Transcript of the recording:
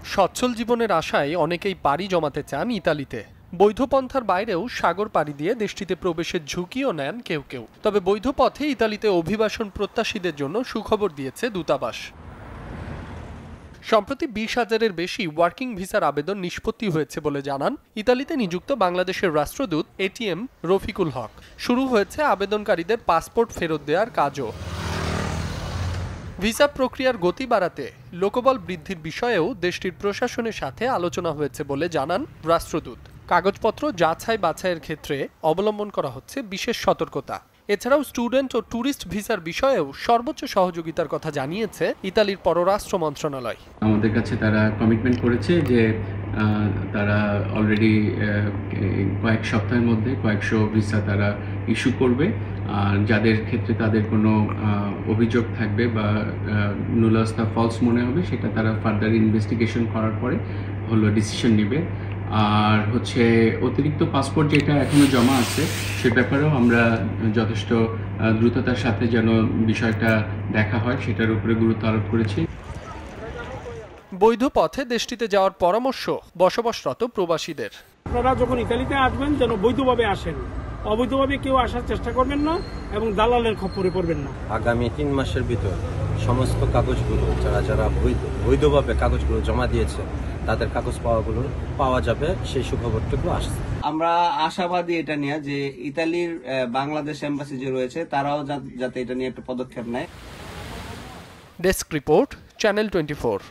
সচ্ছল জীবনের আশায় অনেকেই পাড়ি জমাতে চান ইতালিতে। বৈধ পন্থার বাইরেও সাগর পাড়ি দিয়ে দেশটিতে প্রবেশের ঝুঁকিও নেন কেউ কেউ। তবে বৈধ পথে ইতালিতে অভিবাসন প্রত্যাশীদের জন্য সুখবর দিয়েছে দূতাবাস। সম্প্রতি 20,000-এর বেশি ওয়ার্কিং ভিসার আবেদন নিষ্পত্তি হয়েছে বলে জানান ইতালিতে নিযুক্ত বাংলাদেশের রাষ্ট্রদূত এটিএম রফিকুল হক। শুরু হয়েছে আবেদনকারীদের পাসপোর্ট ফেরত দেওয়ার কাজও। ভিসা প্রক্রিয়ার গতি বাড়াতে লোকবল বৃদ্ধির বিষয়েও দেশটির প্রশাসনের সাথে আলোচনা হয়েছে বলে জানান রাষ্ট্রদূত। কাগজপত্র যাচাই বাছাইয়ের ক্ষেত্রে অবলম্বন করা হচ্ছে বিশেষ সতর্কতা। এছাড়াও স্টুডেন্ট ও ট্যুরিস্ট ভিসার বিষয়েও সর্বোচ্চ সহযোগিতার কথা জানিয়েছে ইতালির পররাষ্ট্র মন্ত্রণালয়। আমাদের কাছে তারা কমিটমেন্ট করেছে যে তারা অলরেডি কয়েক সপ্তাহের মধ্যে কয়েকশো ভিসা তারা ইস্যু করবে। আর যাদের ক্ষেত্রে তাদের কোনো অভিযোগ থাকবে বা নুলাস্তা ফলস মনে হবে, সেটা তারা ফার্দার ইনভেস্টিগেশন করার পরে ডিসিশন নেবে। আর অতিরিক্ত পাসপোর্ট যেটা এখনো জমা আছে সে ব্যাপারেও আমরা যথেষ্ট দ্রুততার সাথে যেন বিষয়টা দেখা হয় সেটার উপরে গুরুত্ব আরোপ করেছি। বৈধ পথে দেশটিতে যাওয়ার পরামর্শ বসবাসরত প্রবাসীদের। আপনারা যখন ইতালিতে আসবেন যেন বৈধভাবে আসেন, অবৈধভাবে কেউ আসার চেষ্টা করবেন না এবং দালালের খপ্পরে পড়বেন না। আগামী 3 মাসের ভিতর সমস্ত কাগজগুলো যারা বৈধভাবে কাগজগুলো জমা দিয়েছে তাদের কাগজ পাওয়া যাবে, সেই সুখবরটুকু আসছে। আমরা আশাবাদী এটা নিয়ে যে ইতালির বাংলাদেশ এম্বাসি যে রয়েছে তারাও যাতে এটা নিয়ে একটা পদক্ষেপ নেয়। Desk report, channel 24।